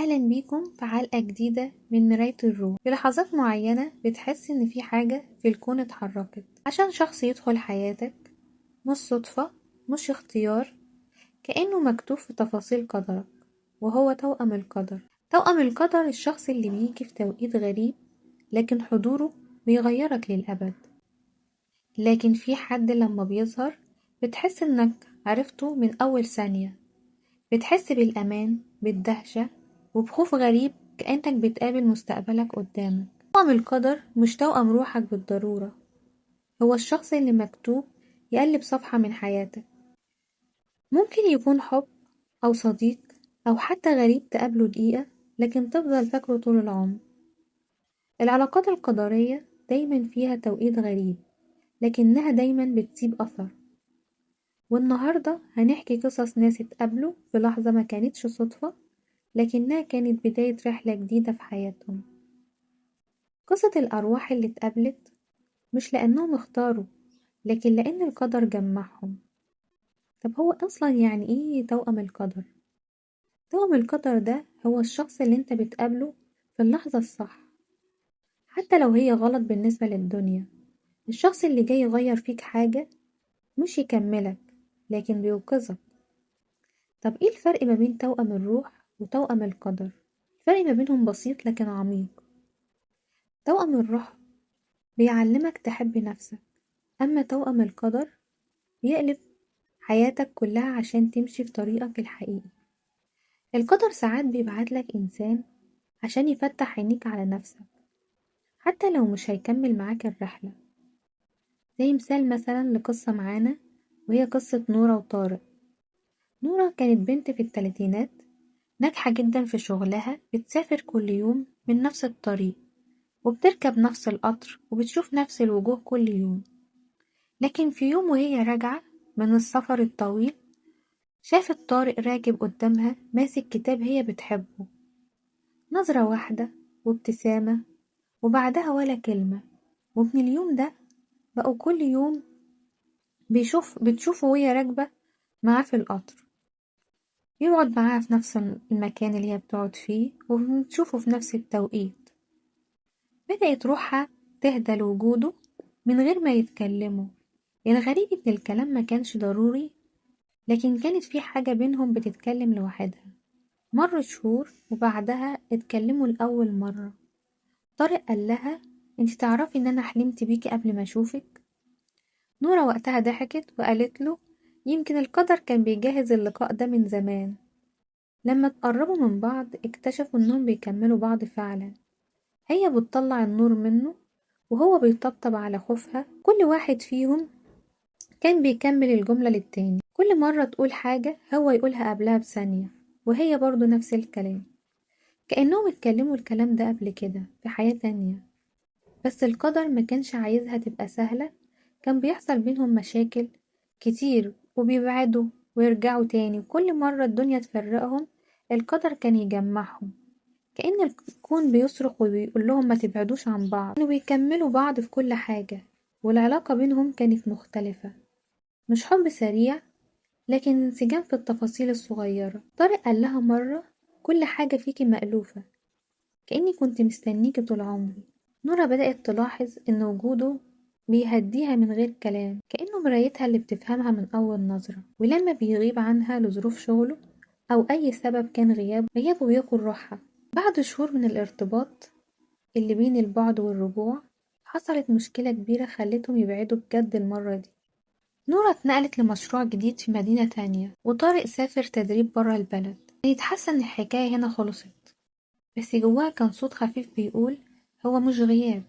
أهلا بيكم في حلقة جديدة من مراية الروح. في لحظات معينة بتحس إن في حاجة في الكون اتحركت عشان شخص يدخل حياتك، مش صدفة، مش اختيار، كأنه مكتوب في تفاصيل قدرك. وهو توأم القدر. توأم القدر الشخص اللي بيجي في توقيت غريب، لكن حضوره بيغيرك للأبد. لكن في حد لما بيظهر بتحس إنك عرفته من أول ثانية، بتحس بالأمان، بالدهشة، وبخوف غريب، كأنك بتقابل مستقبلك قدامك. توأم القدر مش توأم روحك بالضرورة، هو الشخص اللي مكتوب يقلب صفحة من حياتك. ممكن يكون حب أو صديق أو حتى غريب تقابله دقيقة لكن تفضل فاكره طول العمر. العلاقات القدرية دايما فيها توقيت غريب، لكنها دايما بتسيب أثر. والنهاردة هنحكي قصص ناس اتقابلوا في لحظة ما كانتش صدفة، لكنها كانت بداية رحلة جديدة في حياتهم. قصة الأرواح اللي اتقابلت مش لأنهم اختاروا، لكن لأن القدر جمعهم. طب هو أصلا يعني إيه توأم القدر؟ توأم القدر ده هو الشخص اللي انت بتقابله في اللحظة الصح، حتى لو هي غلط بالنسبة للدنيا. الشخص اللي جاي يغير فيك حاجة، مش يكملك، لكن بيوقظك. طب ايه الفرق ما بين توأم الروح وتوأم القدر؟ الفرق ما بينهم بسيط لكن عميق. توأم الروح بيعلمك تحب نفسك، أما توأم القدر بيقلب حياتك كلها عشان تمشي في طريقك الحقيقي. القدر ساعات بيبعتلك إنسان عشان يفتح عينيك على نفسك، حتى لو مش هيكمل معاك الرحلة. زي مثال مثلا لقصة معانا، وهي قصة نورة وطارق. نورة كانت بنت في التلاتينات، ناجحة جدا في شغلها، بتسافر كل يوم من نفس الطريق، وبتركب نفس القطر، وبتشوف نفس الوجوه كل يوم. لكن في يوم وهي راجعة من السفر الطويل، شافت طارق راكب قدامها ماسك كتاب هي بتحبه. نظرة واحدة وابتسامة، وبعدها ولا كلمة. ومن اليوم ده بقوا كل يوم بتشوفه وهي راكبة معاه في القطر، يقعد معاها في نفس المكان اللي هي بتقعد فيه، وبتشوفه في نفس التوقيت. بدأت روحها تهدى لوجوده من غير ما يتكلموا. الغريب إن الكلام ما كانش ضروري، لكن كانت في حاجة بينهم بتتكلم لوحدها. مر شهور وبعدها اتكلموا لأول مرة. طارق قال لها: انت تعرفي ان انا حلمت بيكي قبل ما اشوفك؟ نورة وقتها ضحكت وقالت له: يمكن القدر كان بيجهز اللقاء ده من زمان. لما تقربوا من بعض اكتشفوا انهم بيكملوا بعض فعلا. هي بتطلع النور منه، وهو بيطبطب على خوفها. كل واحد فيهم كان بيكمل الجملة للتاني، كل مرة تقول حاجة هو يقولها قبلها بثانية، وهي برضو نفس الكلام، كأنهم اتكلموا الكلام ده قبل كده في حياة تانية. بس القدر ما كانش عايزها تبقى سهلة. كان بيحصل بينهم مشاكل كتير، وبيبعدوا ويرجعوا تاني، وكل مرة الدنيا تفرقهم القدر كان يجمعهم. كأن الكون بيصرخ وبيقول لهم ما تبعدوش عن بعض. كانوا بيكملوا بعض في كل حاجة، والعلاقة بينهم كانت مختلفة، مش حب سريع، لكن انسجام في التفاصيل الصغيرة. طارق قال لها مرة: كل حاجة فيكي مألوفة، كأني كنت مستنيكي طول عمري. نورة بدأت تلاحظ إن وجوده بيهديها من غير كلام، كأنه مرايتها اللي بتفهمها من أول نظرة. ولما بيغيب عنها لظروف شغله أو أي سبب كان غيابه بياكل روحها. بعد شهور من الارتباط اللي بين البعد والرجوع، حصلت مشكلة كبيرة خلتهم يبعدوا بجد المرة دي. نورة اتنقلت لمشروع جديد في مدينة تانية، وطارق سافر تدريب برا البلد. كانت حاسة إن الحكاية هنا خلصت، بس جواها كان صوت خفيف بيقول: هو مش غياب،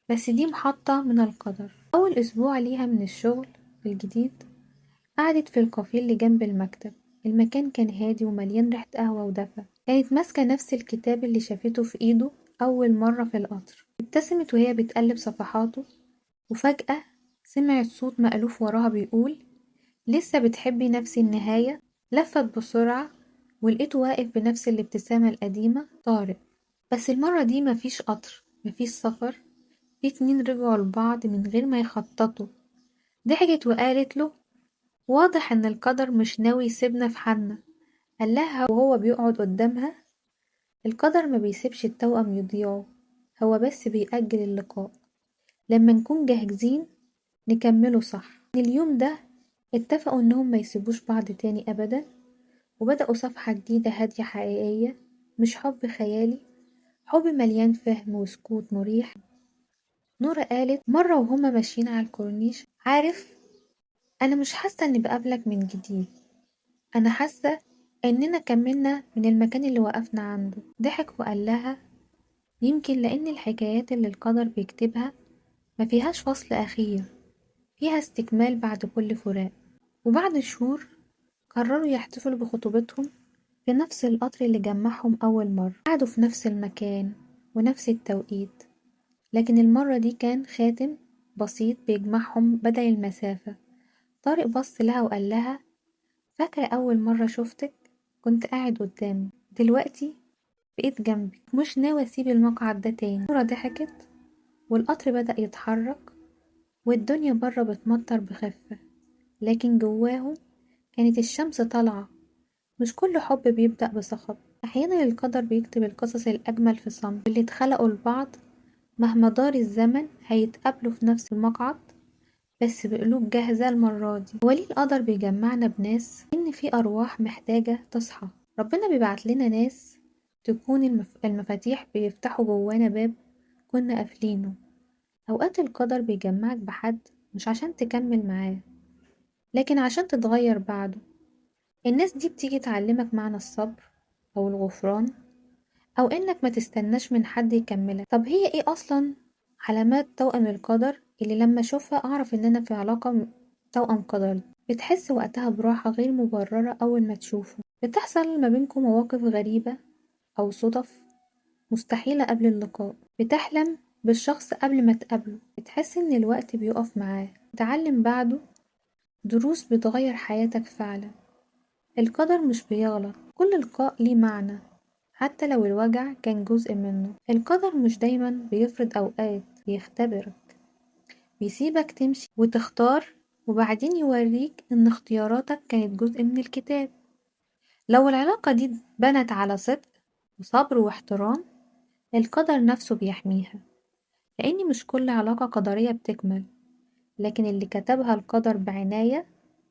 بس دي محطة من القدر. أول أسبوع ليها من الشغل الجديد، قعدت في الكافيه اللي جنب المكتب. المكان كان هادي ومليان ريحة قهوة ودفى. كانت ماسكة نفس الكتاب اللي شافته في إيده أول مرة في القطر. ابتسمت وهي بتقلب صفحاته، وفجأة سمعت صوت مألوف وراها بيقول: لسه بتحبي نفس النهاية؟ لفت بسرعة ولقيته واقف بنفس الابتسامة القديمة. طارق. بس المرة دي مفيش قطر، مفيش سفر، في اتنين رجعوا لبعض من غير ما يخططوا. ضحكت وقالت له: واضح ان القدر مش ناوي يسيبنا في حالنا. قال لها وهو بيقعد قدامها: القدر ما بيسيبش التوأم يضيعوا، هو بس بيأجل اللقاء لما نكون جاهزين نكمله صح. اليوم ده اتفقوا انهم ما يسيبوش بعض تاني ابدا، وبدأوا صفحة جديدة هادية حقيقية، مش حب خيالي، حب مليان فهم وسكوت مريح. نورة قالت مرة وهما ماشيين على الكورنيش: عارف، أنا مش حاسة إني بقابلك من جديد، أنا حاسة إننا كملنا من المكان اللي وقفنا عنده. ضحك وقال لها: يمكن لأن الحكايات اللي القدر بيكتبها ما فيهاش فصل أخير، فيها استكمال بعد كل فراق. وبعد شهور قرروا يحتفلوا بخطوبتهم في نفس القطر اللي جمعهم أول مرة. قعدوا في نفس المكان ونفس التوقيت، لكن المرة دي كان خاتم بسيط بيجمعهم بدل المسافة. طارق بص لها وقال لها: فاكرة أول مرة شفتك كنت قاعد قدامي، دلوقتي بقيت جنبي، مش ناوي أسيب المقعد ده تاني. نورة ضحكت والقطر بدأ يتحرك والدنيا بره بتمطر بخفة، لكن جواهم كانت الشمس طالعة. مش كل حب بيبدأ بصخب، أحيانا القدر بيكتب القصص الأجمل في صمت. اللي اتخلقوا لبعض مهما دار الزمن هيتقابلوا في نفس المقعد، بس بقلوب جاهزة المرة دي. وليه القدر بيجمعنا بناس؟ إن في أرواح محتاجة تصحى. ربنا بيبعت لنا ناس تكون المفاتيح بيفتحوا جوانا باب كنا قافلينه. أوقات القدر بيجمعك بحد مش عشان تكمل معاه، لكن عشان تتغير بعده. الناس دي بتيجي تعلمك معنى الصبر أو الغفران، أو إنك ما تستناش من حد يكملك. طب هي إيه أصلا علامات توأم القدر اللي لما أشوفها أعرف إن أنا في علاقة توأم قدري؟ بتحس وقتها براحة غير مبررة أول ما تشوفه، بتحصل ما بينكم مواقف غريبة أو صدف مستحيلة قبل اللقاء، بتحلم بالشخص قبل ما تقابله، بتحس إن الوقت بيقف معاه، تتعلم بعده دروس بتغير حياتك فعلا. القدر مش بيغلط، كل لقاء ليه معنى حتى لو الوجع كان جزء منه. القدر مش دايما بيفرض أوقات، بيختبرك، بيسيبك تمشي وتختار وبعدين يوريك إن اختياراتك كانت جزء من الكتاب. لو العلاقة دي بنت على صدق وصبر واحترام، القدر نفسه بيحميها، لأن مش كل علاقة قدرية بتكمل، لكن اللي كتبها القدر بعناية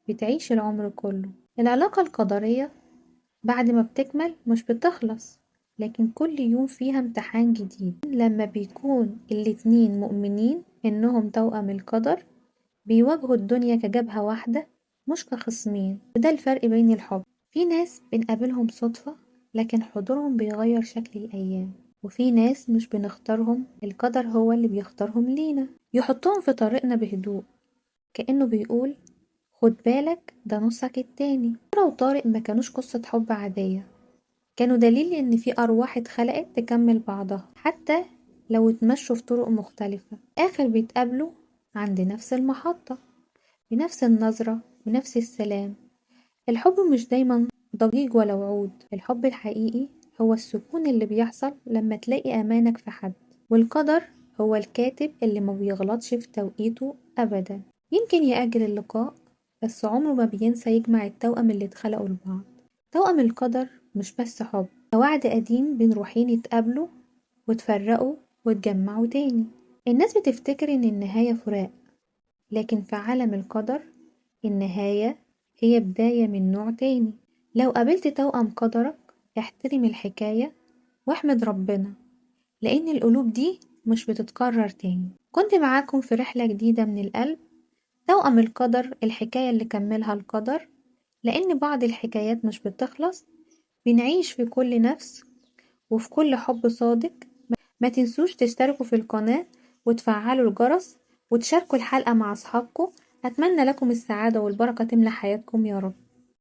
بتعيش العمر كله. العلاقة القدرية بعد ما بتكمل مش بتخلص، لكن كل يوم فيها امتحان جديد. لما بيكون الاتنين مؤمنين إنهم توأم القدر بيواجهوا الدنيا كجبهة واحدة مش كخصمين. وده الفرق بين الحب. في ناس بنقابلهم صدفة لكن حضورهم بيغير شكل الأيام، وفي ناس مش بنختارهم، القدر هو اللي بيختارهم لينا، يحطهم في طريقنا بهدوء، كأنه بيقول: خد بالك ده نصك التاني. نورة وطارق ما كانوش قصة حب عادية، كانوا دليل إن في أرواح اتخلقت تكمل بعضها حتى لو اتمشوا في طرق مختلفة. آخر بيتقابلوا عند نفس المحطة بنفس النظرة ونفس السلام. الحب مش دايما ضجيج ولا وعود، الحب الحقيقي هو السكون اللي بيحصل لما تلاقي أمانك في حد. والقدر هو الكاتب اللي ما بيغلطش في توقيته أبدا. يمكن يأجل اللقاء بس عمره ما بينسى يجمع التوأم اللي اتخلقوا لبعض. توأم القدر مش بس حب، ده وعد قديم بين روحين يتقابلوا وتفرقوا وتجمعوا تاني. الناس بتفتكر إن النهاية فراق، لكن في عالم القدر النهاية هي بداية من نوع تاني. لو قابلت توأم قدرك احترم الحكاية واحمد ربنا، لأن القلوب دي مش بتتكرر تاني. كنت معاكم في رحلة جديدة من القلب. توأم القدر، الحكاية اللي كملها القدر، لأن بعض الحكايات مش بتخلص، بنعيش في كل نفس وفي كل حب صادق. ما تنسوش تشتركوا في القناة وتفعلوا الجرس وتشاركوا الحلقة مع أصحابكم. أتمنى لكم السعادة والبركة تملى حياتكم يا رب.